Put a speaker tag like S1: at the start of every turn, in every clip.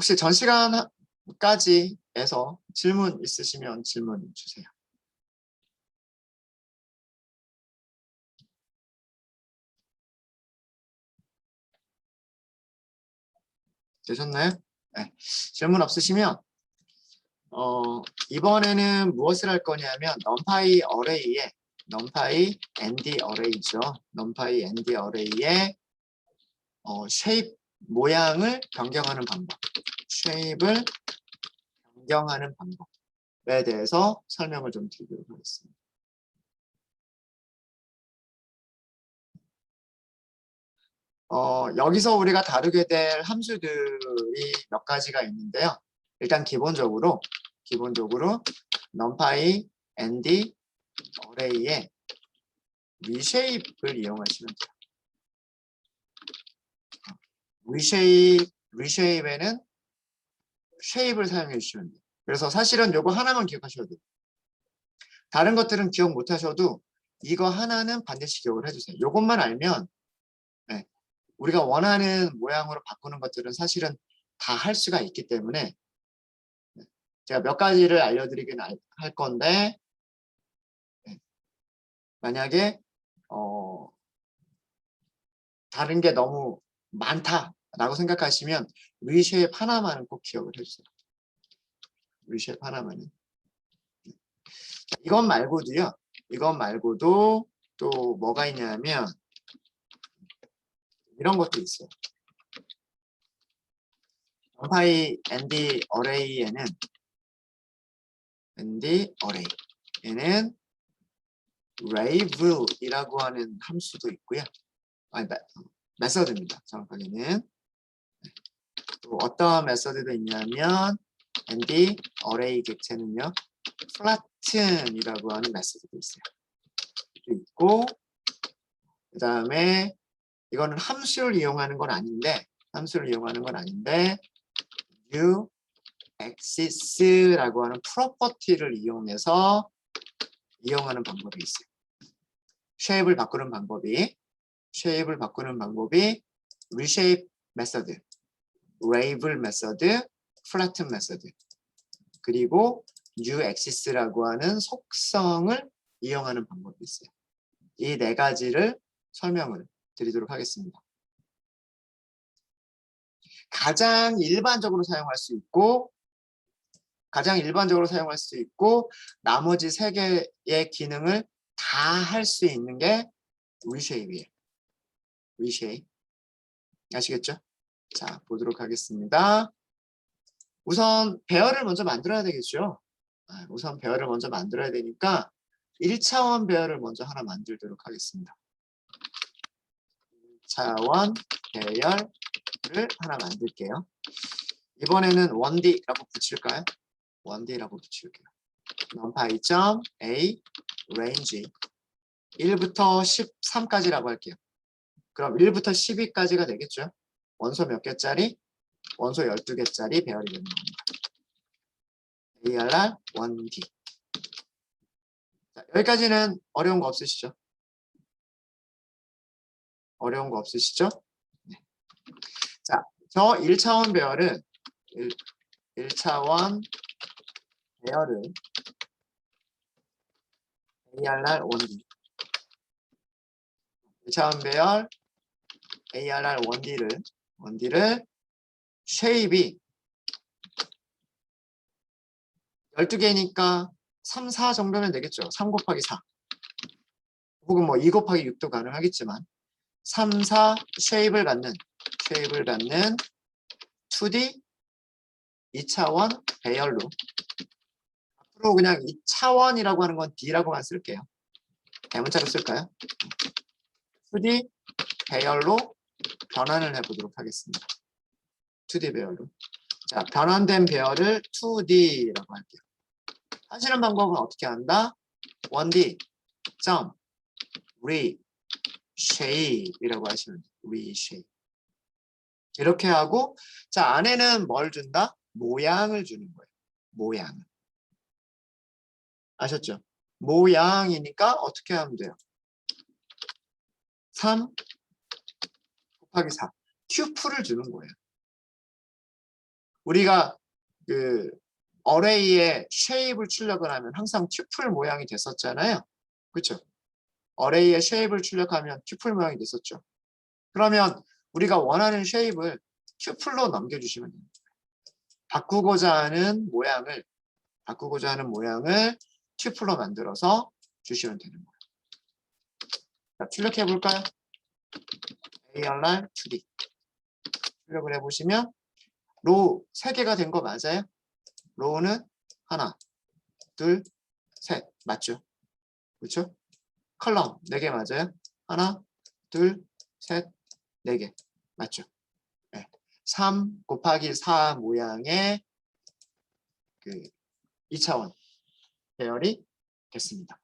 S1: 혹시 전 시간까지에서 질문 있으시면 질문 주세요. 되셨나요? 네. 질문 없으시면 이번에는 무엇을 할 거냐면 numpy 어레이에 numpy nd 어레이죠. numpy nd 어레이에 shape 모양을 변경하는 방법, shape을 변경하는 방법에 대해서 설명을 좀 드리도록 하겠습니다. 여기서 우리가 다루게 될 함수들이 몇 가지가 있는데요. 일단 기본적으로 numpy nd 어레이에 reshape을 이용하시면 돼요. reshape에는 shape을 사용해 주시면 돼요. 그래서 사실은 요거 하나만 기억하셔도 돼요. 다른 것들은 기억 못 하셔도 이거 하나는 반드시 기억을 해주세요. 요것만 알면 네, 우리가 원하는 모양으로 바꾸는 것들은 사실은 다 할 수가 있기 때문에 제가 몇 가지를 알려드리긴 할 건데 만약에 다른 게 너무 많다라고 생각하시면 reshape 하나만은 꼭 기억을 해주세요. reshape 하나만은. 이것 말고도 또 뭐가 있냐면 이런 것도 있어요. numpy nd 어레이에는 ravel이라고 하는 함수도 있고요. 아니, 메서드입니다. 정확하게는. 또 어떤 메서드가 있냐면 and array 객체는요. flatten이라고 하는 메서드도 있어요. 또 있고 그 다음에 이거는 함수를 이용하는 건 아닌데 new axis라고 하는 프로퍼티를 이용하는 방법이 있어요. 쉐입을 바꾸는 방법이 reshape 메서드, ravel 메서드, flatten 메서드, 그리고 new axis라고 하는 속성을 이용하는 방법이 있어요. 이 네 가지를 설명을 드리도록 하겠습니다. 가장 일반적으로 사용할 수 있고 나머지 세 개의 기능을 다 할 수 있는 게 reshape이에요. reshape. 아시겠죠? 자, 보도록 하겠습니다. 우선 배열을 먼저 만들어야 되겠죠? 우선 배열을 먼저 만들어야 되니까 1차원 배열을 먼저 하나 만들도록 하겠습니다. 1차원 배열을 하나 만들게요. 이번에는 1D라고 붙일까요? 1D라고 붙일게요. numpy.a range 1부터 13까지라고 할게요. 그럼 1부터 12까지가 되겠죠? 원소 몇 개짜리? 원소 12개짜리 배열이 되는 겁니다. ARR 1D. 자, 여기까지는 어려운 거 없으시죠? 네. 자, 저 1차원 배열은 1차원 배열은 ARR 1D. 1차원 배열 ARR 1D를 쉐입이 12개니까 3, 4 정도면 되겠죠. 3 곱하기 4. 혹은 뭐 2 곱하기 6도 가능하겠지만 3, 4 쉐입을 갖는 2D 2차원 배열로 앞으로 그냥 2차원이라고 하는 건 D라고만 쓸게요. 대문자로 쓸까요? 2D 배열로 변환을 해보도록 하겠습니다. 2D 배열로. 자, 변환된 배열을 2D라고 할게요. 하시는 방법은 어떻게 한다? 1D 점 reshape이라고 하시면 돼요. reshape. 이렇게 하고 자, 안에는 뭘 준다? 모양을 주는 거예요. 모양을. 아셨죠? 모양이니까 어떻게 하면 돼요? 3 곱하기 4. 튜플을 주는 거예요. 우리가 그 어레이에 쉐입을 출력을 하면 항상 튜플 모양이 됐었잖아요. 그렇죠? 어레이에 쉐입을 출력하면 튜플 모양이 됐었죠. 그러면 우리가 원하는 쉐입을 튜플로 넘겨주시면 됩니다. 바꾸고자 하는 모양을 튜플로 만들어서 주시면 되는 거예요. 자, 출력해 볼까요? ARR 2D 출력을 해보시면 로우 3개가 된 거 맞아요? 로우는 하나, 둘, 셋 맞죠? 그렇죠? 컬럼 4개 맞아요? 하나, 둘, 셋, 4개 맞죠? 네. 3 곱하기 4 모양의 그 2차원 배열이 됐습니다.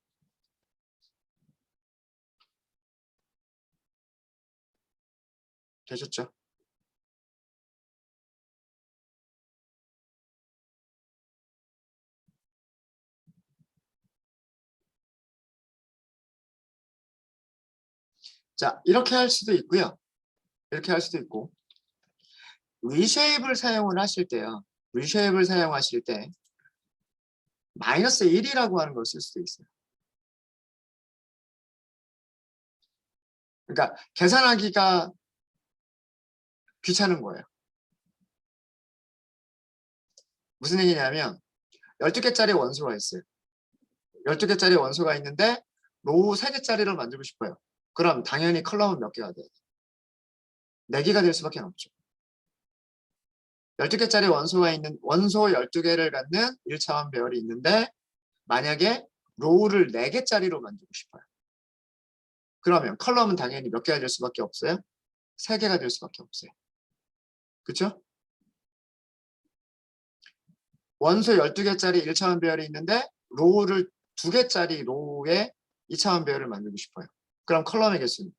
S1: 되셨죠? 자, 이렇게 할 수도 있고요. 이렇게 할 수도 있고 리쉐입을 사용을 하실 때요. 리쉐입을 사용하실 때 마이너스 1이라고 하는 걸 쓸 수도 있어요. 그러니까 계산하기가 귀찮은 거예요. 무슨 얘기냐면 12개짜리 원소가 있어요. 12개짜리 원소가 있는데 로우 3개짜리를 만들고 싶어요. 그럼 당연히 컬럼은 몇 개가 돼요? 4개가 될 수밖에 없죠. 12개짜리 원소가 있는 원소 12개를 갖는 1차원 배열이 있는데 만약에 로우를 4개짜리로 만들고 싶어요. 그러면 컬럼은 당연히 몇 개가 될 수밖에 없어요? 3개가 될 수밖에 없어요. 그렇죠? 원소 12개짜리 1차원 배열이 있는데 로우를 2개짜리 로우의 2차원 배열을 만들고 싶어요. 그럼 컬럼의 개수는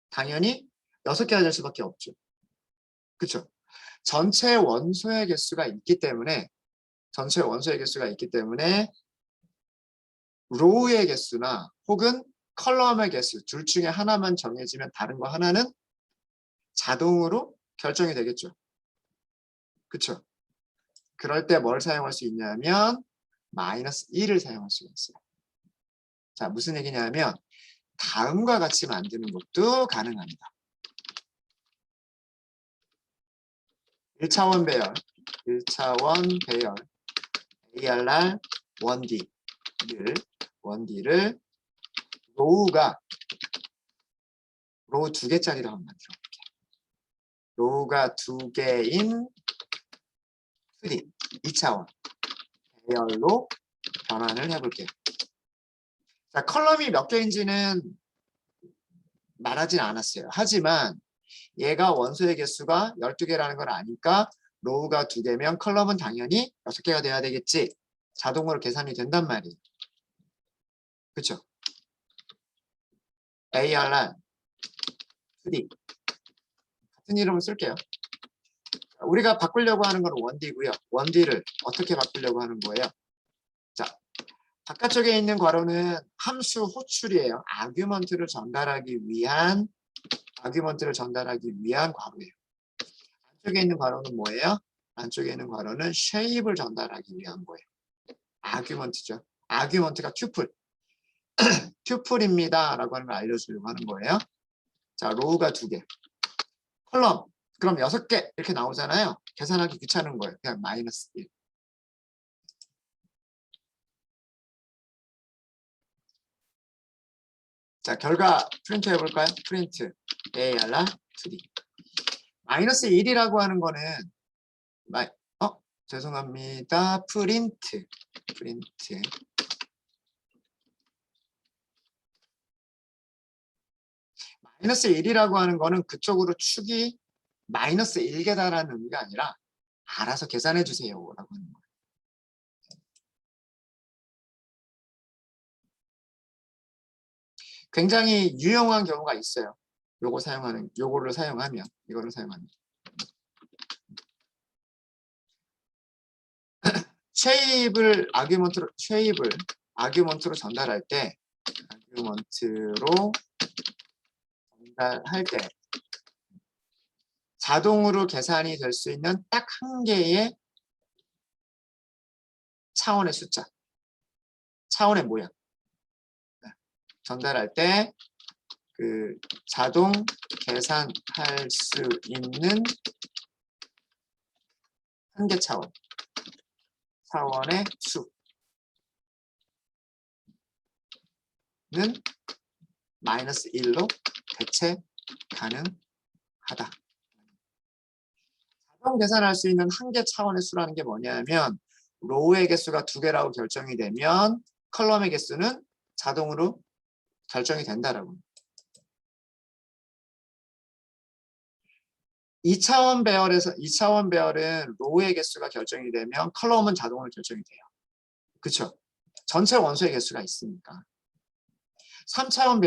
S1: 당연히 6개가 될 수밖에 없죠. 그렇죠? 전체 원소의 개수가 있기 때문에 로우의 개수나 혹은 컬럼의 개수 둘 중에 하나만 정해지면 다른 거 하나는 자동으로 결정이 되겠죠. 그렇죠? 그럴 때 뭘 사용할 수 있냐면 마이너스 1을 사용할 수가 있어요. 자, 무슨 얘기냐면 다음과 같이 만드는 것도 가능합니다. 1차원 배열 ARR 1D를 로우 2개짜리로 한번 만들어 볼게요. 로우가 2개인 2D 2차원 배열로 변환을 해볼게요. 자, 컬럼이 몇 개인지는 말하진 않았어요. 하지만 얘가 원소의 개수가 12개라는 걸 아니까 로우가 2개면 컬럼은 당연히 6개가 돼야 되겠지. 자동으로 계산이 된단 말이에요. 그렇죠? ARR 2D 같은 이름을 쓸게요. 우리가 바꾸려고 하는 건 1D고요. 1D를 어떻게 바꾸려고 하는 거예요? 자, 바깥쪽에 있는 괄호는 함수 호출이에요. 아규먼트를 전달하기 위한 괄호예요. 안쪽에 있는 괄호는 뭐예요? 안쪽에 있는 괄호는 쉐입을 전달하기 위한 거예요. 아규먼트죠. 아규먼트가 튜플입니다 라고 하는 걸 알려주려고 하는 거예요. 자, 로우가 2개. 컬럼. 그럼 6개 이렇게 나오잖아요. 계산하기 귀찮은 거예요. 그냥 마이너스 1. 자, 결과 프린트 해볼까요? 프린트 ARR 2D. 마이너스 1이라고 하는 거는 죄송합니다. 프린트 마이너스 1이라고 하는 거는 그쪽으로 축이 마이너스 1개다라는 의미가 아니라 알아서 계산해 주세요 라고 하는 거예요. 굉장히 유용한 경우가 있어요. 이거를 사용하면 쉐입을 아규먼트로 전달할 때 자동으로 계산이 될 수 있는 딱 한 개의 차원의 숫자, 차원의 모양. 전달할 때 그 자동 계산할 수 있는 한 개 차원의 수는 -1로 대체 가능하다. 자동 계산할 수 있는 한 개 차원의 수라는 게 뭐냐면 로우의 개수가 2개라고 결정이 되면 컬럼의 개수는 자동으로 결정이 된다라고. 2차원 배열은 로우의 개수가 결정이 되면 컬럼은 자동으로 결정이 돼요. 그렇죠? 전체 원소의 개수가 있으니까. 3차원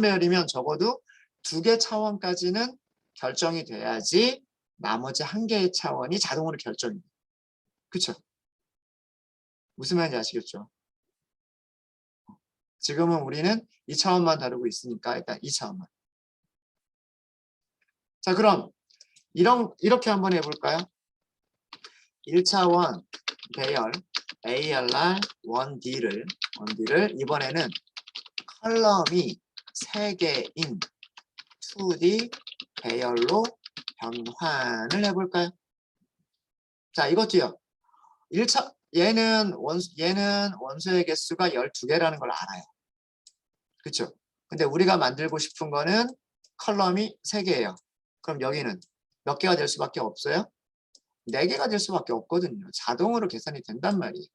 S1: 배열이면 적어도 2개 차원까지는 결정이 돼야지 나머지 한 개의 차원이 자동으로 결정이 돼요. 그렇죠? 무슨 말인지 아시겠죠? 지금은 우리는 2차원만 다루고 있으니까 일단 2차원만. 자, 그럼 이렇게 한번 해볼까요? 1차원 배열 ARR 1D를 이번에는 컬럼이 3개인 2D 배열로 변환을 해볼까요? 자, 이것도요. 얘는 원소의 개수가 12개라는 걸 알아요. 그렇죠? 근데 우리가 만들고 싶은 거는 컬럼이 3개예요. 그럼 여기는 몇 개가 될 수밖에 없어요? 4개가 될 수밖에 없거든요. 자동으로 계산이 된단 말이에요.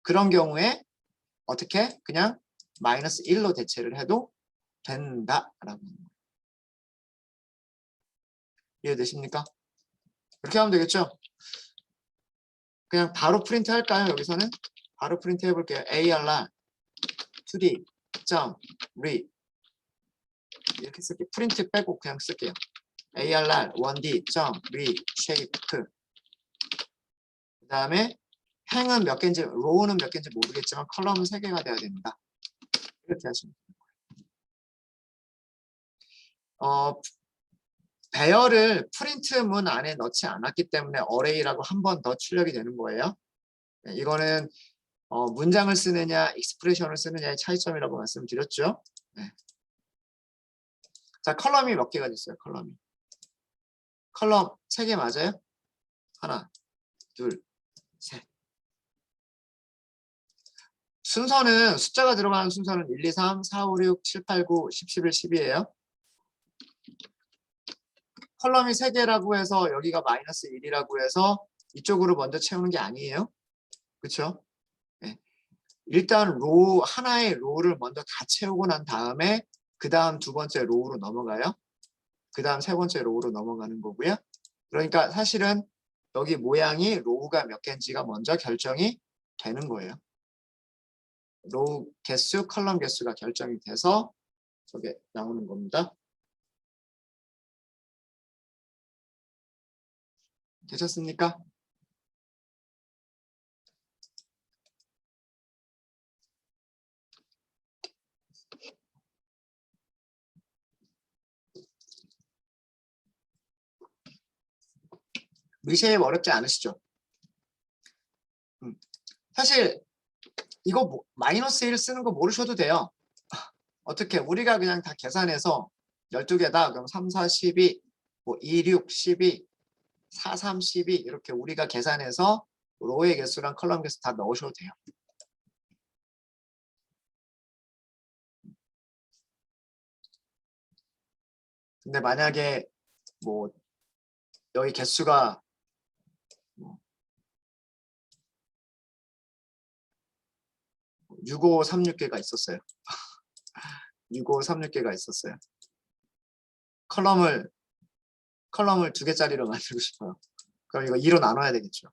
S1: 그런 경우에 어떻게? 그냥 -1로 대체를 해도 된다라고 하는 거예요. 이해되십니까? 그렇게 하면 되겠죠? 그냥 바로 프린트 할까요? 여기서는 바로 프린트 해볼게요. ARR 2D read 이렇게 쓸게요. 프린트 빼고 그냥 쓸게요. ARR 1D read shape 그 다음에 행은 몇 개인지 로우는 몇 개인지 모르겠지만 컬럼은 3개가 돼야 됩니다. 이렇게 하시면 돼요. 배열을 프린트문 안에 넣지 않았기 때문에 어레이라고 한 번 더 출력이 되는 거예요. 이거는 문장을 쓰느냐 익스프레션을 쓰느냐의 차이점이라고 말씀드렸죠. 네. 자, 컬럼이 몇 개가 됐어요? 컬럼 3개 맞아요? 하나, 둘, 셋. 순서는 숫자가 들어가는 순서는 1, 2, 3, 4, 5, 6, 7, 8, 9, 10, 11, 12예요. 컬럼이 3개라고 해서 여기가 -1이라고 해서 이쪽으로 먼저 채우는 게 아니에요. 그렇죠? 네. 일단 하나의 로우를 먼저 다 채우고 난 다음에 그 다음 2번째 로우로 넘어가요. 그 다음 3번째 로우로 넘어가는 거고요. 그러니까 사실은 여기 모양이 로우가 몇 개인지가 먼저 결정이 되는 거예요. 로우 개수, 컬럼 개수가 결정이 돼서 저게 나오는 겁니다. 되셨습니까? 미쉐입 어렵지 않으시죠? 사실 이거 -1 쓰는 거 모르셔도 돼요. 어떻게 우리가 그냥 다 계산해서 12개다 그럼 3, 4, 12 뭐 2, 6, 12 4, 3, 12 이렇게 우리가 계산해서 로우의 개수랑 컬럼 개수 다 넣으셔도 돼요. 근데 만약에 뭐 여기 개수가 6536개가 있었어요. 6536개가 있었어요. 컬럼을 2개짜리로 만들고 싶어요. 그럼 이거 2로 나눠야 되겠죠.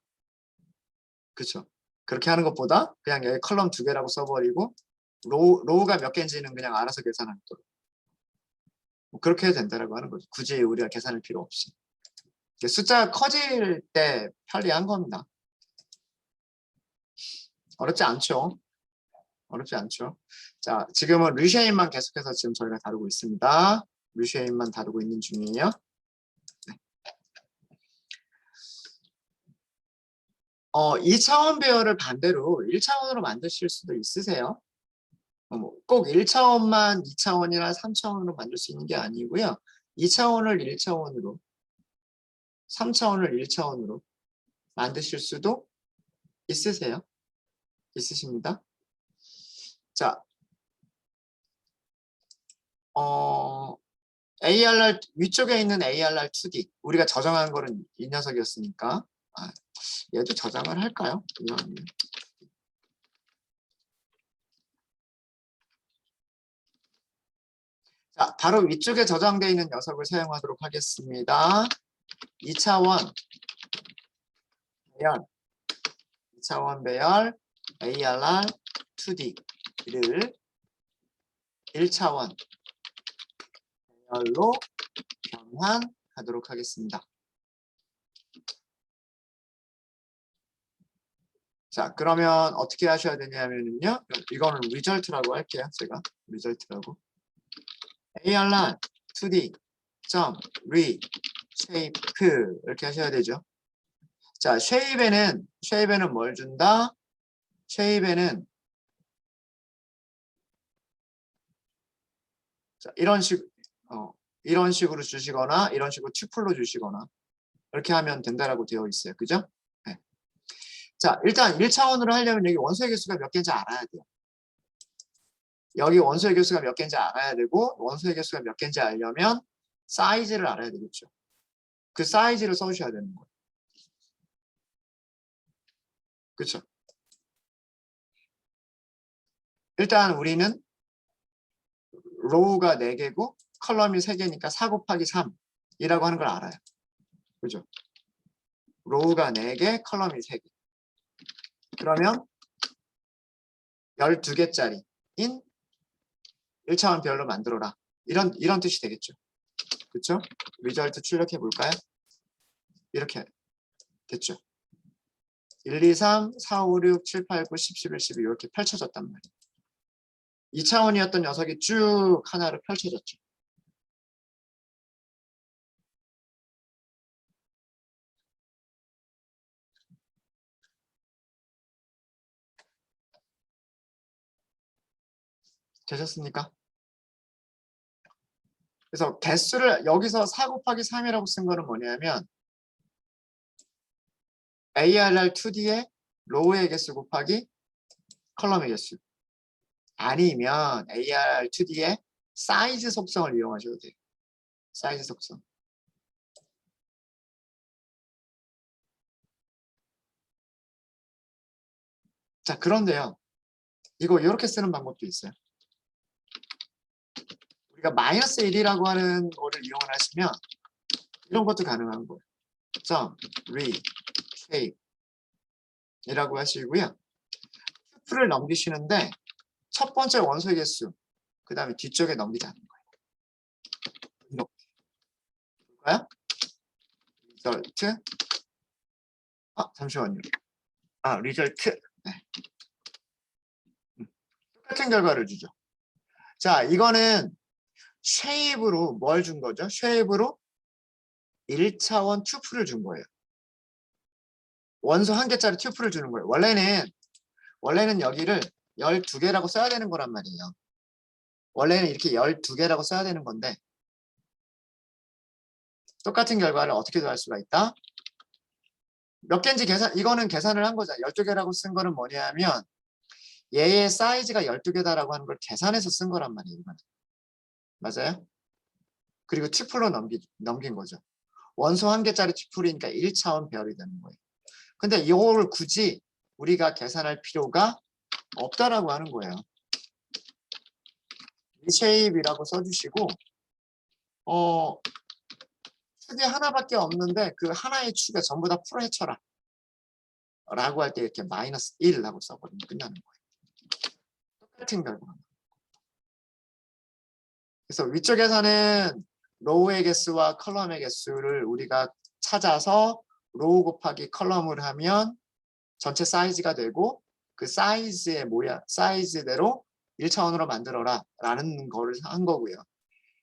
S1: 그렇죠. 그렇게 하는 것보다 그냥 여기 컬럼 2개라고 써버리고 로우가 몇 개인지는 그냥 알아서 계산하도록. 뭐 그렇게 해도 된다라고 하는 거죠. 굳이 우리가 계산할 필요 없이. 숫자가 커질 때 편리한 겁니다. 어렵지 않죠. 어렵지 않죠. 자, 지금은 류쉐인만 계속해서 지금 저희가 다루고 있습니다. 류쉐인만 다루고 있는 중이에요. 2차원 배열을 반대로 1차원으로 만드실 수도 있으세요. 꼭 1차원만 2차원이나 3차원으로 만들 수 있는 게 아니고요. 2차원을 1차원으로, 3차원을 1차원으로 만드실 수도 있으세요. 있으십니다. 자, ARR 위쪽에 있는 ARR2D 우리가 저장한 거는 이 녀석이었으니까 얘도 저장을 할까요? 자, 바로 위쪽에 저장되어 있는 녀석을 사용하도록 하겠습니다. 2차원 배열, 2차원 배열 ARR2D를 1차원 배열로 변환하도록 하겠습니다. 자, 그러면 어떻게 하셔야 되냐면요. 이거는 리절트라고 할게요. 제가 리절트라고. ARR2D reshape 이렇게 하셔야 되죠. 자, 쉐입에는 뭘 준다? 쉐입에는 자, 이런 식으로 주시거나 이런 식으로 튜플로 주시거나 이렇게 하면 된다라고 되어 있어요. 그죠? 네. 자, 일단 1차원으로 하려면 여기 원소의 개수가 몇 개인지 알아야 돼요. 여기 원소의 개수가 몇 개인지 알아야 되고 원소의 개수가 몇 개인지 알려면 사이즈를 알아야 되겠죠. 그 사이즈를 써주셔야 되는 거예요. 그렇죠? 일단 우리는 로우가 4개고 컬럼이 3개니까 4 곱하기 3이라고 하는 걸 알아요. 그죠? 로우가 4개, 컬럼이 3개. 그러면 12개짜리인 1차원 별로 만들어라. 이런 뜻이 되겠죠. 그렇죠? 리절트 출력해 볼까요? 이렇게 됐죠. 1, 2, 3, 4, 5, 6, 7, 8, 9, 10, 11, 12 이렇게 펼쳐졌단 말이에요. 2차원이었던 녀석이 쭉 하나로 펼쳐졌죠. 되셨습니까? 그래서 개수를 여기서 4 곱하기 3이라고 쓴 거는 뭐냐면 ARR2D의 로우의 개수 곱하기 컬럼의 개수 아니면 ARR2D의 사이즈 속성을 이용하셔도 돼요. 사이즈 속성. 자, 그런데요. 이거 이렇게 쓰는 방법도 있어요. 우리가 마이너스 1이라고 하는 거를 이용을 하시면 이런 것도 가능한 거예요. reshape 이라고 하시고요. 튜플을 넘기시는데 첫 번째 원소의 개수 그 다음에 뒤쪽에 넘기자는 거예요. 이렇게. 볼까요? result 잠시만요. result 네. 똑같은 결과를 주죠. 자, 이거는 쉐입으로 뭘 준 거죠? 쉐입으로 1차원 튜플을 준 거예요. 원소 1개짜리 튜플을 주는 거예요. 원래는 여기를 12개라고 써야 되는 거란 말이에요. 원래는 이렇게 12개라고 써야 되는 건데 똑같은 결과를 어떻게도 할 수가 있다. 몇 개인지 이거는 계산을 한 거잖아요. 12개라고 쓴 거는 뭐냐면 얘의 사이즈가 12개다라고 하는 걸 계산해서 쓴 거란 말이에요. 이거는. 맞아요? 그리고 튜플로 넘긴 거죠. 원소 1개짜리 튜플이니까 1차원 배열이 되는 거예요. 근데 이거를 굳이 우리가 계산할 필요가 없다라고 하는 거예요. reshape이라고 써주시고 축이 하나밖에 없는데 그 하나의 축에 전부 다 풀어헤쳐라 라고 할 때 이렇게 마이너스 1라고 써버리면 끝나는 거예요. 똑같은 결과. 그래서 위쪽에서는 로우의 개수와 컬럼의 개수를 우리가 찾아서 로우 곱하기 컬럼을 하면 전체 사이즈가 되고 그 사이즈의 사이즈대로 1차원으로 만들어라 라는 거를 한 거고요.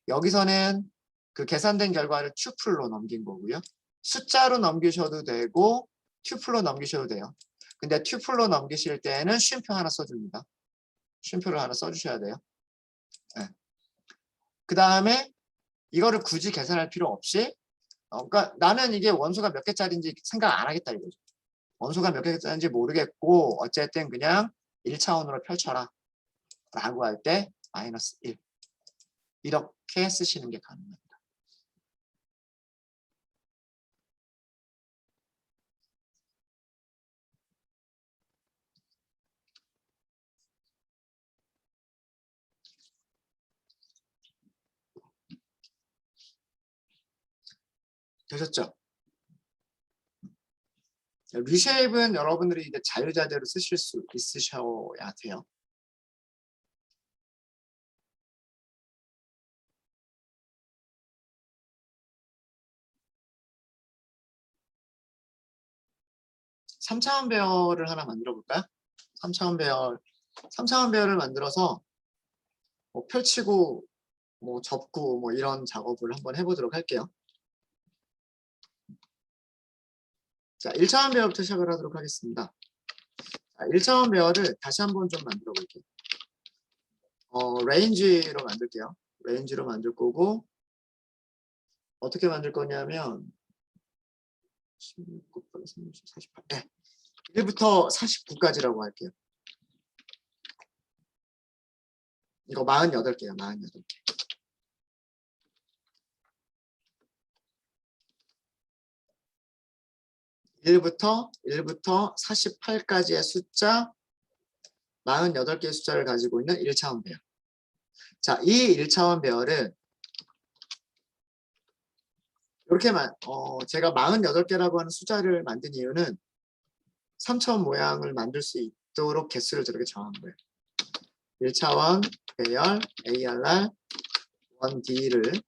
S1: 여기서는 그 계산된 결과를 튜플로 넘긴 거고요. 숫자로 넘기셔도 되고 튜플로 넘기셔도 돼요. 근데 튜플로 넘기실 때는 쉼표 하나 써줍니다. 쉼표를 하나 써주셔야 돼요. 네. 그 다음에 이거를 굳이 계산할 필요 없이 그러니까 나는 이게 원소가 몇 개짜리인지 생각 안 하겠다 이거죠. 원소가 몇 개짜리인지 모르겠고 어쨌든 그냥 1차원으로 펼쳐라 라고 할 때 마이너스 1 이렇게 쓰시는 게 가능합니다. 되셨죠? 리쉐입은 여러분들이 이제 자유자재로 쓰실 수 있으셔야 돼요. (3차원) 배열을 하나 만들어 볼까요? 3차원 배열, 3차원 배열을 만들어서 뭐 펼치고 뭐 접고 뭐 이런 작업을 한번 해보도록 할게요. 자, 1차원 배열부터 시작을 하도록 하겠습니다. 자, 1차원 배열을 다시 한번 좀 만들어 볼게요. 레인지로 만들게요. 레인지로 만들 거고 어떻게 만들 거냐면 16 곱하기 30, 48. 네. 1부터 49까지라고 할게요. 이거 48개요. 48개. 1부터 48까지의 숫자 48개의 숫자를 가지고 있는 1차원 배열. 자, 이 1차원 배열을 이렇게만 제가 48개라고 하는 숫자를 만든 이유는 3차원 모양을 만들 수 있도록 개수를 저렇게 정한 거예요. 1차원 배열 ARR 1D를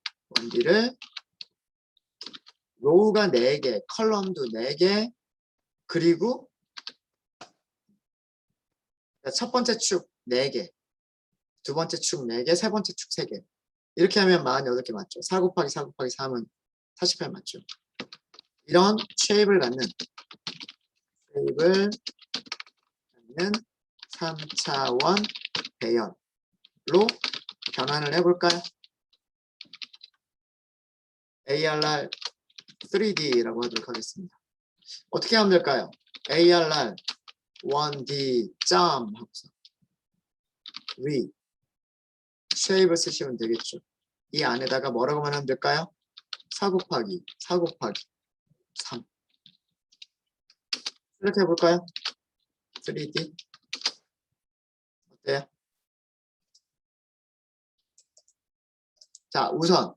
S1: 로우가 4개, 컬럼도 4개, 그리고 첫 번째 축 4개, 두 번째 축 4개, 세 번째 축 3개. 이렇게 하면 48개 맞죠? 4 곱하기 4 곱하기 3은 48 맞죠? 이런 쉐입을 갖는 3차원 배열로 변환을 해볼까요? ARR 3D라고 하도록 하겠습니다. 어떻게 하면 될까요? ARR 1D 점 하고서 위 쉐입을 쓰시면 되겠죠. 이 안에다가 뭐라고 하면 될까요? 4 곱하기 3 이렇게 해볼까요? 3D 어때요? 자, 우선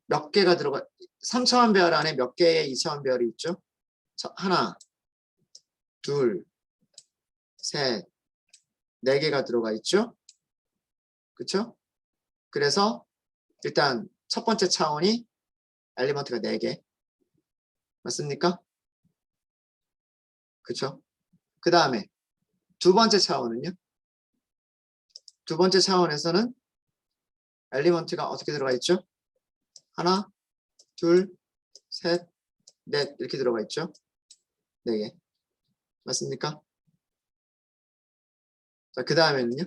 S1: 몇 개가 들어가 3차원 배열 안에 몇 개의 2차원 배열이 있죠? 자, 하나, 둘, 셋, 4개가 들어가 있죠? 그쵸? 그래서 일단 첫 번째 차원이 엘리먼트가 4개 맞습니까? 그쵸? 그 다음에 두 번째 차원은요? 두 번째 차원에서는 엘리먼트가 어떻게 들어가 있죠? 하나, 둘, 셋, 넷 이렇게 들어가 있죠? 4개 맞습니까? 자, 그 다음에는요?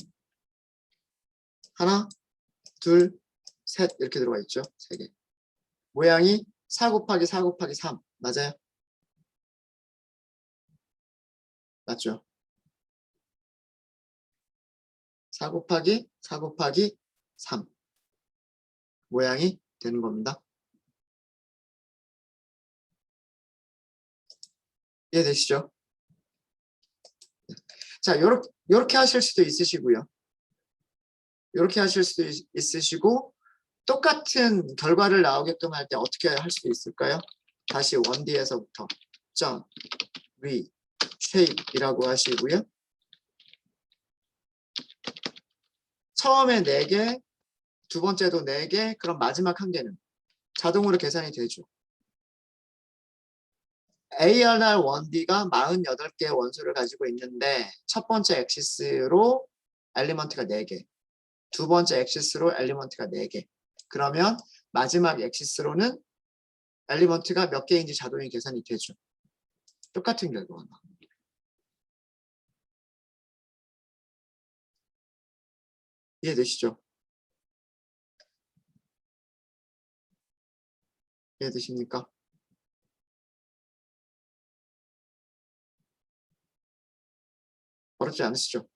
S1: 하나, 둘, 셋 이렇게 들어가 있죠? 3개. 모양이 4 곱하기 4 곱하기 3 맞아요? 맞죠? 4 곱하기 4 곱하기 3 모양이 되는 겁니다. 이해되시죠? 자, 요렇게 하실 수도 있으시고요. 요렇게 하실 수도 있으시고 똑같은 결과를 나오게끔 할 때 어떻게 할 수도 있을까요? 다시 1D에서부터 점, 위, 쉐입이라고 하시고요. 처음에 4개, 두 번째도 4개, 그럼 마지막 한 개는 자동으로 계산이 되죠. ARR 1D가 48개의 원소를 가지고 있는데 첫 번째 엑시스로 엘리먼트가 4개, 두 번째 엑시스로 엘리먼트가 4개. 그러면 마지막 엑시스로는 엘리먼트가 몇 개인지 자동이 계산이 되죠. 똑같은 결과가 나와. 이해되시죠? 이해되십니까? 어렵지 않으시죠?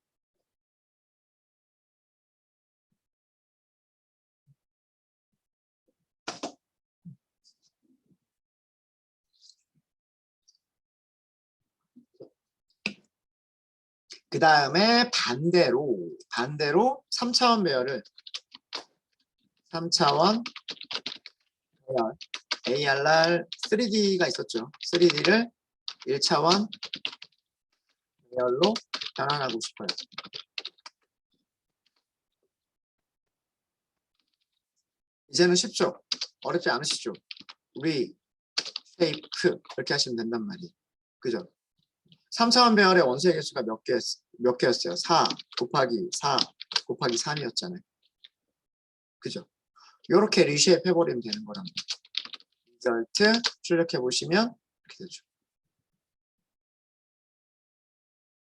S1: 그 다음에 반대로 3차원 배열을 3차원 배열 ARR 3D가 있었죠. 3D를 1차원 배열로 변환하고 싶어요. 이제는 쉽죠? 어렵지 않으시죠? 우리 쉐이프 이렇게 하시면 된단 말이에요. 그죠? 3차원 배열의 원소의 개수가 몇 개였어요? 4 곱하기 4 곱하기 3이었잖아요. 그죠? 이렇게 리쉐입 해버리면 되는 거랍니다. 리절트 출력해 보시면 이렇게 되죠.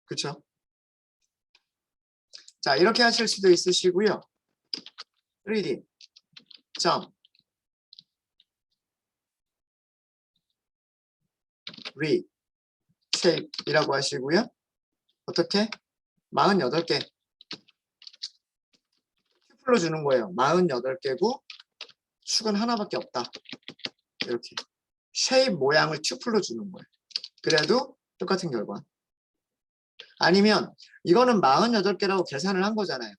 S1: 그쵸? 자, 이렇게 하실 수도 있으시고요. 3D 점 reshape이라고 하시고요. 어떻게? 48개 튜플로 주는 거예요. 48개고 축은 하나밖에 없다. 이렇게 쉐입 모양을 튜플로 주는 거예요. 그래도 똑같은 결과. 아니면 이거는 48개라고 계산을 한 거잖아요.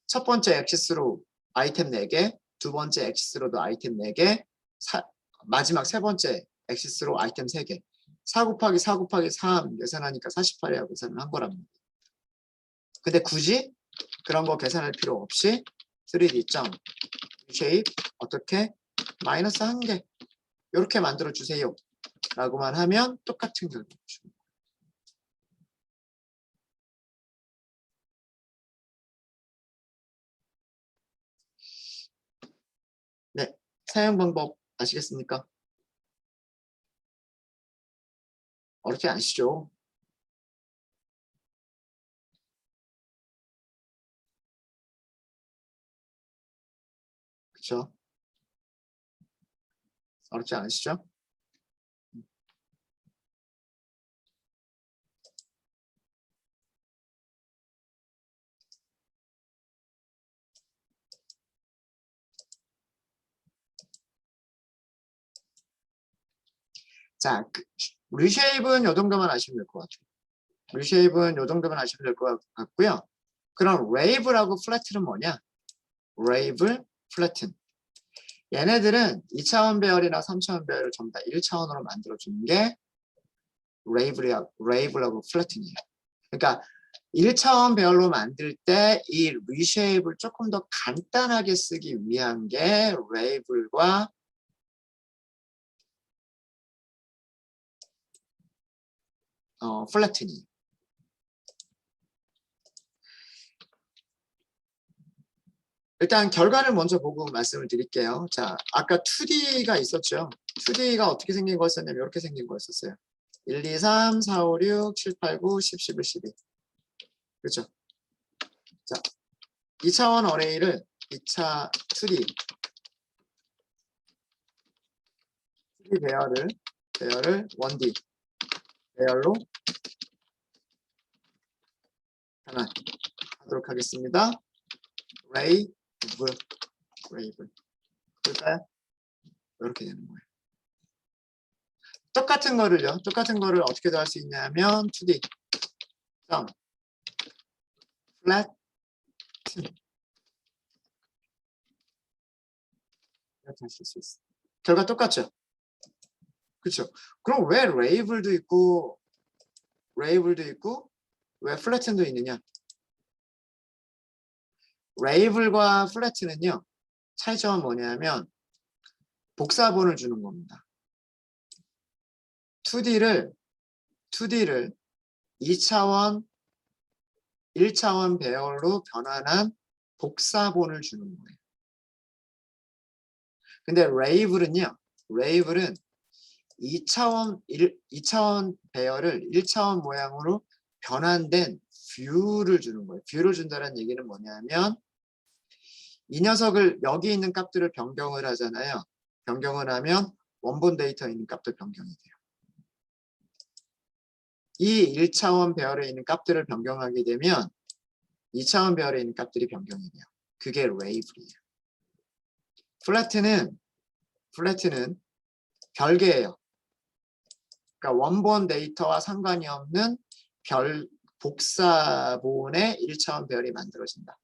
S1: 첫 번째 엑시스로 아이템 4개, 두 번째 엑시스로도 아이템 4개, 마지막 세 번째 엑시스로 아이템 3개. 4 곱하기 4 곱하기 3 계산하니까 48이라고 계산을 한 거랍니다. 근데 굳이 그런 거 계산할 필요 없이 3D 점 쉐입 어떻게 마이너스 1개 이렇게 만들어 주세요 라고만 하면 똑같은 결과를 줍니다. 네, 사용 방법 아시겠습니까? 어렵지 않으시죠? 그렇죠? 어렵지 않으시죠? 자, 리쉐입은 이 정도만 아시면 될 것 같아요. 리쉐입은 이 정도만 아시면 될 것 같고요. 그럼 레이블하고 플래튼은 뭐냐? 레이블, 플래튼. 얘네들은 2차원 배열이나 3차원 배열을 전부 다 1차원으로 만들어주는 게 레이블하고 플래튼이에요. 그러니까 1차원 배열로 만들 때 이 리쉐입을 조금 더 간단하게 쓰기 위한 게 레이블과 플래튼이에요. 일단 결과를 먼저 보고 말씀을 드릴게요. 자, 아까 2D가 있었죠. 2D가 어떻게 생긴 거였었냐면 이렇게 생긴 거였었어요. 1, 2, 3, 4, 5, 6, 7, 8, 9, 10, 11, 12. 그렇죠? 자, 2차원 어레이를 2차 2D 배열을 1D 배열로 변환하도록 하겠습니다. 레이블 그럴까요? 이렇게 되는 거예요. 똑같은 거를 어떻게도 할 수 있냐면 2D 점 플랫 이렇게 하실 수 있어요. 결과 똑같죠? 그렇죠? 그럼 왜 레이블도 있고 왜 플래튼도 있느냐? 레이블과 플래튼은요. 차이점은 뭐냐면 복사본을 주는 겁니다. 2D를 2차원 1차원 배열로 변환한 복사본을 주는 거예요. 근데 레이블은요. 레이블은 2차원 배열을 1차원 모양으로 변환된 뷰를 주는 거예요. 뷰를 준다는 얘기는 뭐냐면 이 녀석을 여기 있는 값들을 변경을 하잖아요. 변경을 하면 원본 데이터에 있는 값도 변경이 돼요. 이 1차원 배열에 있는 값들을 변경하게 되면 2차원 배열에 있는 값들이 변경이 돼요. 그게 레이블이에요. 플래트는 별개예요. 그러니까 원본 데이터와 상관이 없는 복사본의 1차원 배열이 만들어진다.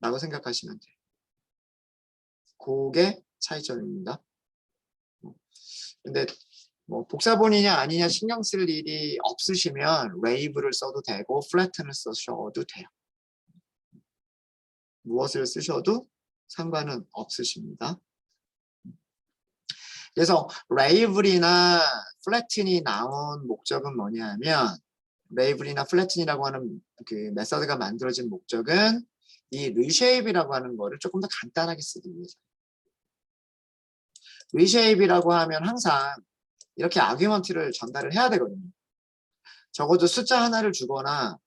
S1: 라고 생각하시면 돼요. 그게 차이점입니다. 근데 뭐 복사본이냐 아니냐 신경 쓸 일이 없으시면 레이블을 써도 되고 플래튼을 쓰셔도 돼요. 무엇을 쓰셔도 상관은 없으십니다. 그래서 레이블이나 플래튼이 나온 목적은 뭐냐면 레이블이나 플래튼이라고 하는 그 메서드가 만들어진 목적은 이 리쉐입이라고 하는 거를 조금 더 간단하게 쓰기 위해서. 리쉐입이라고 하면 항상 이렇게 아규먼트를 전달을 해야 되거든요. 적어도 숫자 하나를 주거나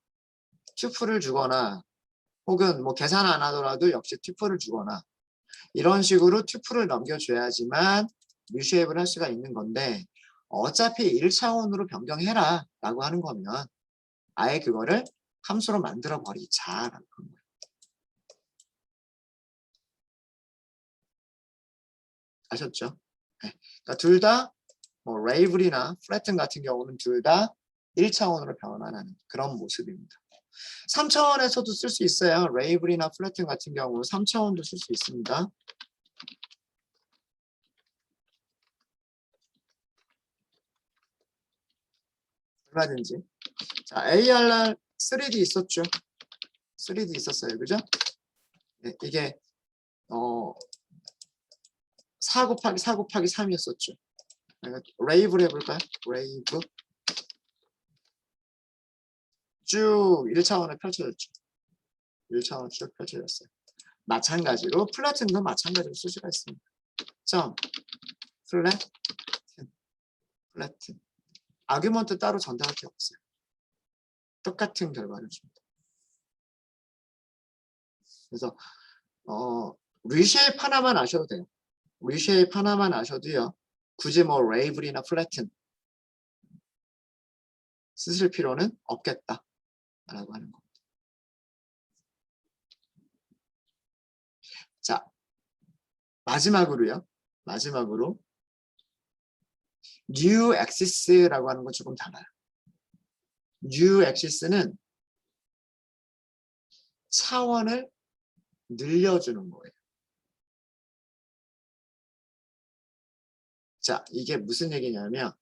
S1: 튜플을 주거나 혹은 뭐 계산 안 하더라도 역시 튜플을 주거나 이런 식으로 튜플을 넘겨줘야지만 리쉐입을 할 수가 있는 건데 어차피 1차원으로 변경해라 라고 하는 거면 아예 그거를 함수로 만들어 버리자라는 거예요. 아셨죠? 네. 그러니까 둘 다 뭐 레이블이나 플래튼 같은 경우는 둘 다 1차원으로 변환하는 그런 모습입니다. 3차원에서도 쓸 수 있어요. 레이블이나 플래튼 같은 경우 3차원도 쓸 수 있습니다. 얼마든지. 자, ARR 3D 있었죠. 3D 있었어요. 그죠? 네, 이게 4 곱하기 4 곱하기 3이었었죠. 레이블 해볼까요? 레이블. 쭉 1차원에 펼쳐졌죠. 1차원 쭉 펼쳐졌어요. 마찬가지로 플래튼도 마찬가지로 쓸 수가 있습니다. 점 플래튼. 아규먼트 따로 전달할 게 없어요. 똑같은 결과를 줍니다. 그래서 리쉐입 하나만 아셔도 돼요. 리쉐입 하나만 아셔도요. 굳이 뭐 레이블이나 플래튼 쓰실 필요는 없겠다 라고 하는 겁니다. 자, 마지막으로 new axis라고 하는 건 조금 달라요. new axis는 차원을 늘려주는 거예요. 자, 이게 무슨 얘기냐면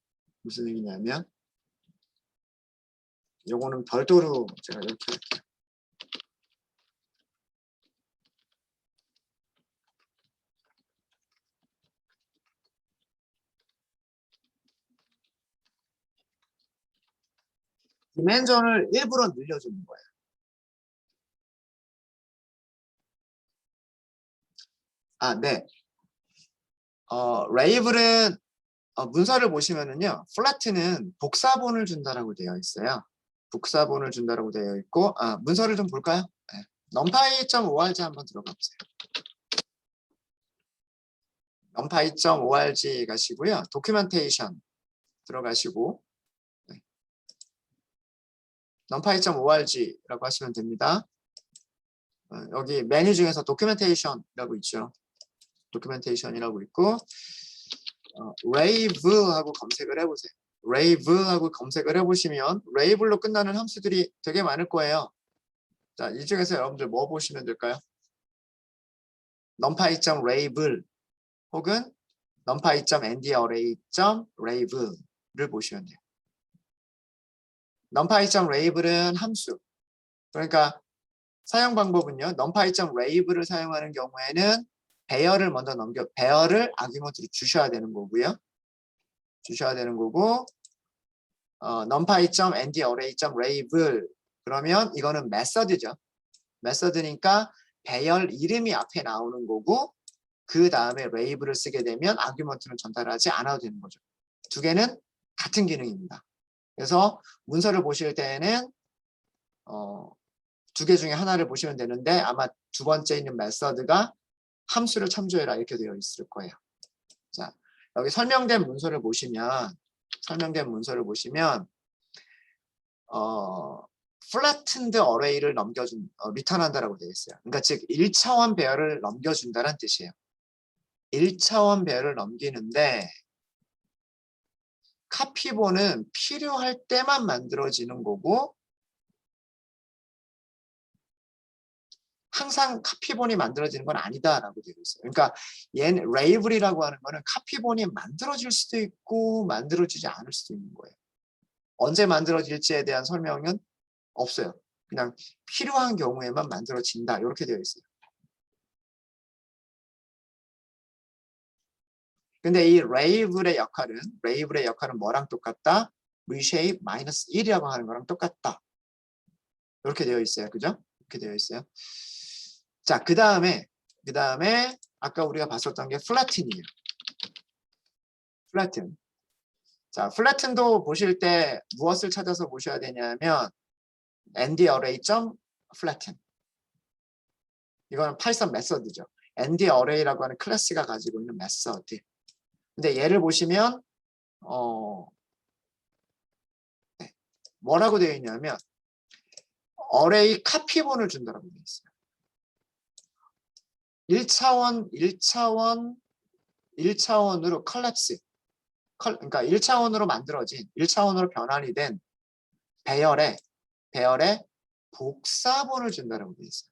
S1: 요거는 별도로 제가 이렇게 할게요. 디멘전을 일부러 늘려주는 거예요. 아, 네. 레이블은 문서를 보시면은요. 플래트는 복사본을 준다라고 되어 있어요. 복사본을 준다라고 되어 있고 문서를 좀 볼까요? 네. numpy.org 한번 들어가 보세요. numpy.org 가시고요. 도큐멘테이션 들어가시고 네. numpy.org라고 하시면 됩니다. 여기 메뉴 중에서 도큐멘테이션이라고 있죠. 도큐멘테이션이라고 있고 레이블하고 검색을 해보세요. 레이블하고 검색을 해보시면 레이블로 끝나는 함수들이 되게 많을 거예요. 자, 이 중에서 여러분들 뭐 보시면 될까요? numpy.label 혹은 numpy.ndarray.label을 보시면 돼요. numpy.label은 함수. 그러니까 사용 방법은요. numpy.label을 사용하는 경우에는 배열을 먼저 배열을 아규먼트로 주셔야 되는 거고요. numpy.ndarray.label 그러면 이거는 메서드죠. 메서드니까 배열 이름이 앞에 나오는 거고 그 다음에 rave를 쓰게 되면 아규먼트는 전달하지 않아도 되는 거죠. 두 개는 같은 기능입니다. 그래서 문서를 보실 때는 두 개 중에 하나를 보시면 되는데 아마 두 번째 있는 메서드가 함수를 참조해라 이렇게 되어 있을 거예요. 자, 여기 설명된 문서를 보시면 flattened array를 리턴한다라고 되어 있어요. 그러니까 즉 1차원 배열을 넘겨준다는 뜻이에요. 1차원 배열을 넘기는데 카피본은 필요할 때만 만들어지는 거고 항상 카피본이 만들어지는 건 아니다라고 되어 있어요. 그러니까 얘는 레이블이라고 하는 거는 카피본이 만들어질 수도 있고 만들어지지 않을 수도 있는 거예요. 언제 만들어질지에 대한 설명은 없어요. 그냥 필요한 경우에만 만들어진다 이렇게 되어 있어요. 근데 이 레이블의 역할은 뭐랑 똑같다? reshape -1이라고 하는 거랑 똑같다. 이렇게 되어 있어요. 그죠? 이렇게 되어 있어요. 자, 그 다음에 아까 우리가 봤었던 게 flatten이에요. flatten. 자, flatten도 보실 때 무엇을 찾아서 보셔야 되냐면 ndArray.flatten. 이거는 파이썬 메서드죠. ndArray라고 하는 클래스가 가지고 있는 메서드. 근데 얘를 보시면 네, 뭐라고 되어 있냐면 array 카피본을 준다라고 되어 있어요. 1차원으로 컬랩스. 그러니까 1차원으로 만들어진 1차원으로 변환이 된 배열의 복사본을 준다라고 되어 있어요.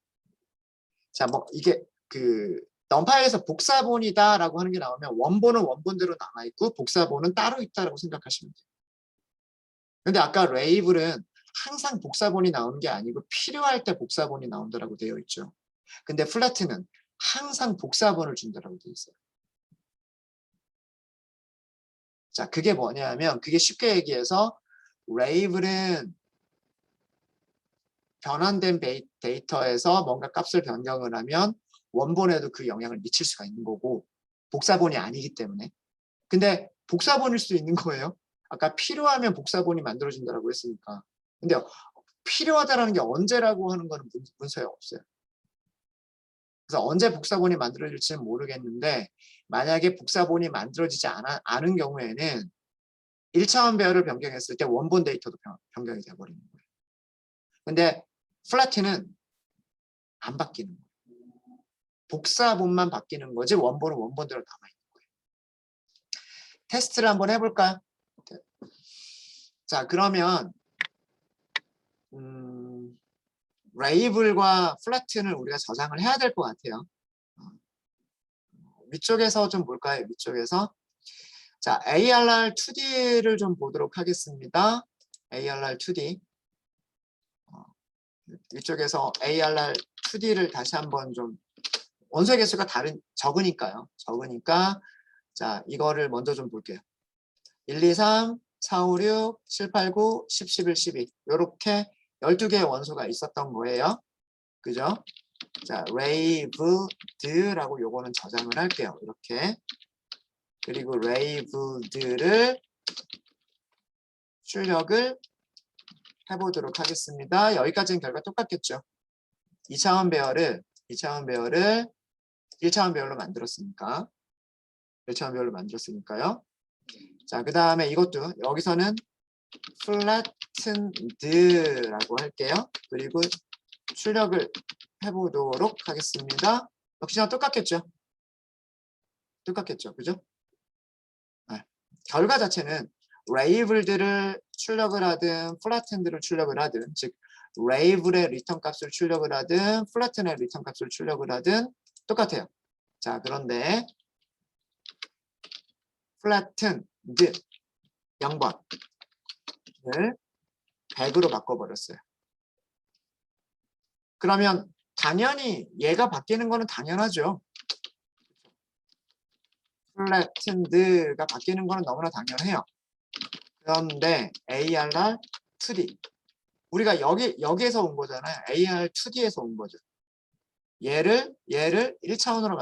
S1: 자, 뭐 이게 그 넌파이에서 복사본이다라고 하는 게 나오면 원본은 원본대로 남아 있고 복사본은 따로 있다라고 생각하시면 돼요. 근데 아까 레이블은 항상 복사본이 나오는 게 아니고 필요할 때 복사본이 나온다라고 되어 있죠. 근데 플래트는 항상 복사본을 준다라고 되어 있어요. 자, 그게 뭐냐면 그게 쉽게 얘기해서 레이블은 변환된 데이터에서 뭔가 값을 변경을 하면 원본에도 그 영향을 미칠 수가 있는 거고 복사본이 아니기 때문에. 근데 복사본일 수도 있는 거예요. 아까 필요하면 복사본이 만들어진다고 했으니까. 근데 필요하다라는 게 언제라고 하는 거는 문서에 없어요. 그래서 언제 복사본이 만들어질지는 모르겠는데 만약에 복사본이 만들어지지 않은 경우에는 1차원 배열을 변경했을 때 원본 데이터도 변경이 되어버리는 거예요. 근데 플래트는 안 바뀌는 거예요. 복사본만 바뀌는 거지 원본은 원본대로 남아있는 거예요. 테스트를 한번 해볼까요? 자, 그러면 레이블과 플래튼을 우리가 저장을 해야 될 것 같아요. 위쪽에서 좀 볼까요? 위쪽에서. 자, ARR2D를 좀 보도록 하겠습니다. ARR2D. 위쪽에서 ARR2D를 다시 한번 좀 원소의 개수가 적으니까요. 자, 이거를 먼저 좀 볼게요. 1, 2, 3, 4, 5, 6, 7, 8, 9, 10, 11, 12 이렇게 12개의 원소가 있었던 거예요. 그죠? 자, raved라고 요거는 저장을 할게요. 이렇게. 그리고 raved를 출력을 해보도록 하겠습니다. 여기까지는 결과 똑같겠죠. 2차원 배열을 1차원 배열로 만들었으니까. 1차원 배열로 만들었으니까요. 자, 그 다음에 이것도 여기서는 flattened라고 할게요. 그리고 출력을 해보도록 하겠습니다. 역시나 똑같겠죠. 그죠? 네. 결과 자체는 레이블들을 출력을 하든 플래튼들을 출력을 하든 즉 레이블의 리턴 값을 출력을 하든 플래튼의 리턴 값을 출력을 하든 똑같아요. 자, 그런데 flattened 0번을 100으로 바꿔버렸어요. 그러면 당연히 얘가 바뀌는 거는 당연하죠. flatted가 바뀌는 거는 너무나 당연해요. 그런데 ARR2D 우리가 여기에서 온 거잖아요. AR2D에서 온 거죠. 얘를 1차원으로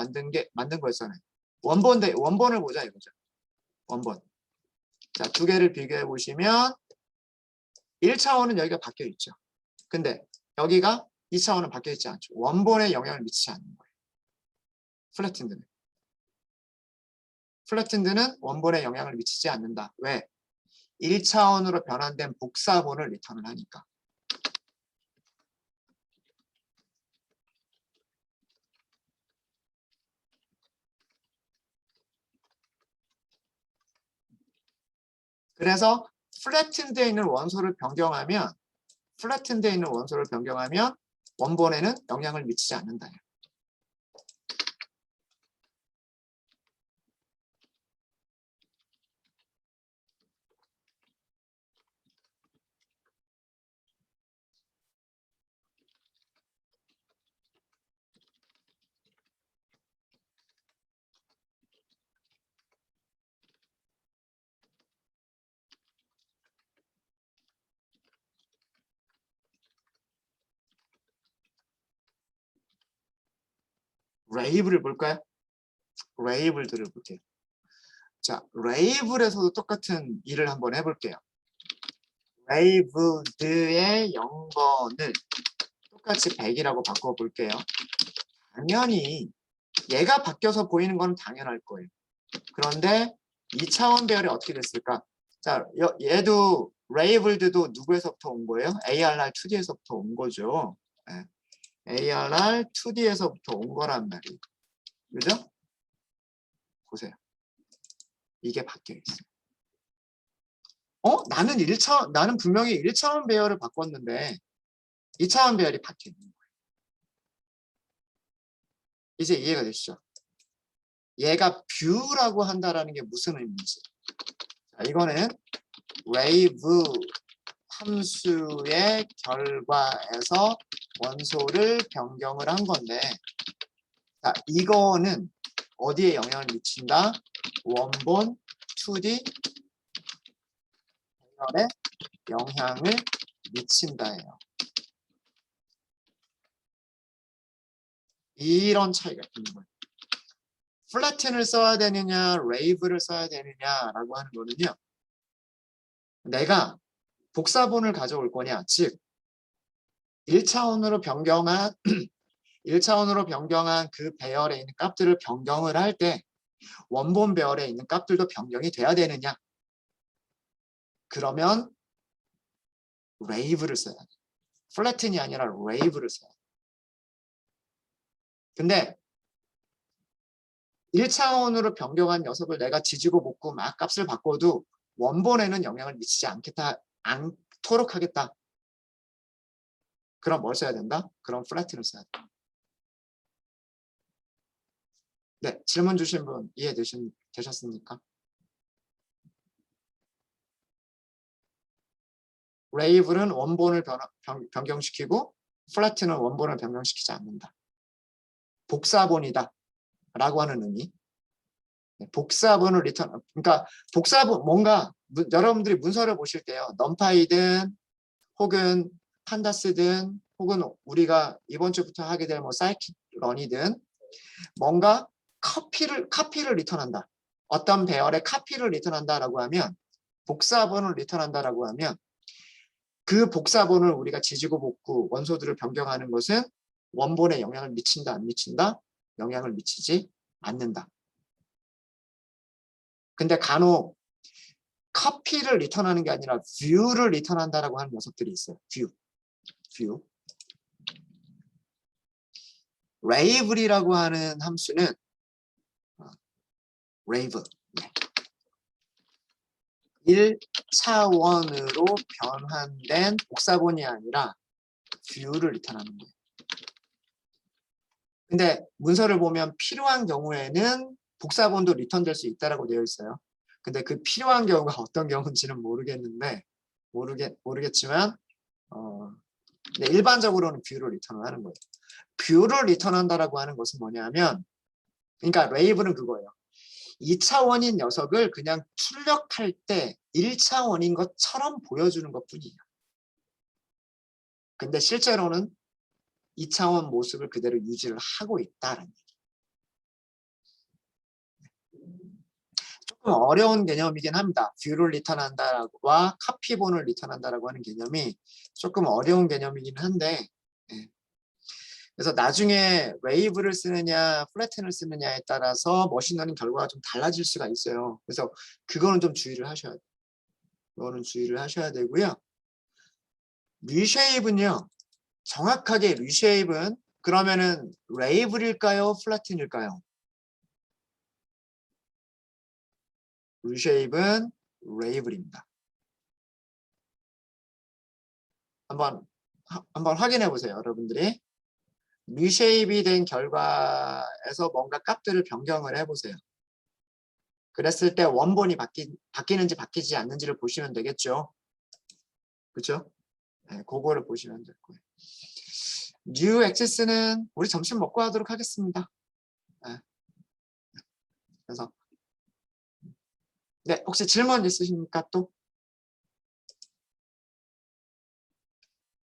S1: 만든 거였잖아요. 원본을 보자 이거죠. 원본. 자, 두 개를 비교해 보시면 1차원은 여기가 바뀌어 있죠. 근데 여기가 2차원은 바뀌어 있지 않죠. 원본에 영향을 미치지 않는 거예요. 플래튼드는 원본에 영향을 미치지 않는다. 왜? 1차원으로 변환된 복사본을 리턴을 하니까. 그래서 플래튼드에 있는 원소를 변경하면 원본에는 영향을 미치지 않는다. 레이블을 볼까요? 레이블들을 볼게요. 자, 레이블에서도 똑같은 일을 한번 해볼게요. 레이블드의 0번을 똑같이 100이라고 바꿔볼게요. 당연히 얘가 바뀌어서 보이는 건 당연할 거예요. 그런데 2차원 배열이 어떻게 됐을까? 자, 얘도 레이블드도 누구에서부터 온 거예요? ARR 2D에서부터 온 거죠. 네. ARR 2D에서부터 온 거란 말이에요. 그죠? 보세요. 이게 바뀌어 있어요. 나는 분명히 1차원 배열을 바꿨는데 2차원 배열이 바뀌어 있는 거예요. 이제 이해가 되시죠? 얘가 뷰라고 한다라는 게 무슨 의미인지. 자, 이거는 wave 함수의 결과에서 원소를 변경을 한 건데, 자, 이거는 어디에 영향을 미친다? 원본 2D 배열에 영향을 미친다예요. 이런 차이가 있는 거예요. 플래튼을 써야 되느냐, 레이브를 써야 되느냐라고 하는 거는요. 내가 복사본을 가져올 거냐, 즉 1차원으로 변경한 1차원으로 변경한 그 배열에 있는 값들을 변경을 할 때 원본 배열에 있는 값들도 변경이 돼야 되느냐? 그러면 레이브를 써야 돼. 플래튼이 아니라 레이브를 써야 돼. 근데 1차원으로 변경한 녀석을 내가 지지고 볶고 막 값을 바꿔도 원본에는 영향을 미치지 않도록 하겠다. 그럼 뭘 써야 된다? 그럼 플래튼을 써야 돼. 네, 질문 주신 분 이해되셨습니까? 레이블은 원본을 변경시키고 플래튼은 원본을 변경시키지 않는다. 복사본이다 라고 하는 의미. 복사본을 리턴, 그러니까 복사본, 뭔가 여러분들이 문서를 보실 때요, 넘파이든 혹은 판다스든 혹은 우리가 이번 주부터 하게 될 뭐 사이킷런이든 뭔가 카피를 리턴한다. 어떤 배열의 카피를 리턴한다라고 하면, 복사본을 리턴한다라고 하면 그 복사본을 우리가 지지고 볶고 원소들을 변경하는 것은 원본에 영향을 미친다, 안 미친다? 영향을 미치지 않는다. 근데 간혹 카피를 리턴하는 게 아니라 뷰를 리턴한다라고 하는 녀석들이 있어요. 뷰. 레이블이라고 하는 함수는 레이블 1차원으로 변환된 복사본이 아니라 뷰를 리턴하는 거예요. 근데 문서를 보면 필요한 경우에는 복사본도 리턴될 수 있다라고 되어 있어요. 근데 그 필요한 경우가 어떤 경우인지는 모르겠지만 네, 일반적으로는 뷰를 리턴을 하는 거예요. 뷰를 리턴한다라고 하는 것은 뭐냐면, 그러니까 레이블은 그거예요. 2차원인 녀석을 그냥 출력할 때 1차원인 것처럼 보여주는 것 뿐이에요. 근데 실제로는 2차원 모습을 그대로 유지를 하고 있다라는 얘기. 조금 어려운 개념이긴 합니다. 뷰를 리턴한다와 카피본을 리턴한다라고 하는 개념이 조금 어려운 개념이긴 한데, 예. 그래서 나중에 웨이브를 쓰느냐 플래튼을 쓰느냐에 따라서 머신러닝 결과가 좀 달라질 수가 있어요. 그래서 그거는 좀 주의를 하셔야 돼요. 그거는 주의를 하셔야 되고요. 리쉐입은요. 정확하게 리쉐입은 그러면은 레이블일까요? 플래튼일까요? 리쉐입은 레이블입니다. 한번 확인해 보세요, 여러분들이. 리쉐입이 된 결과에서 뭔가 값들을 변경을 해보세요. 그랬을 때 원본이 바뀌는지 바뀌지 않는지를 보시면 되겠죠. 그렇죠? 네, 그거를 보시면 될 거예요. 뉴 액세스는 우리 점심 먹고 하도록 하겠습니다. 네. 그래서 네, 혹시 질문 있으십니까 또?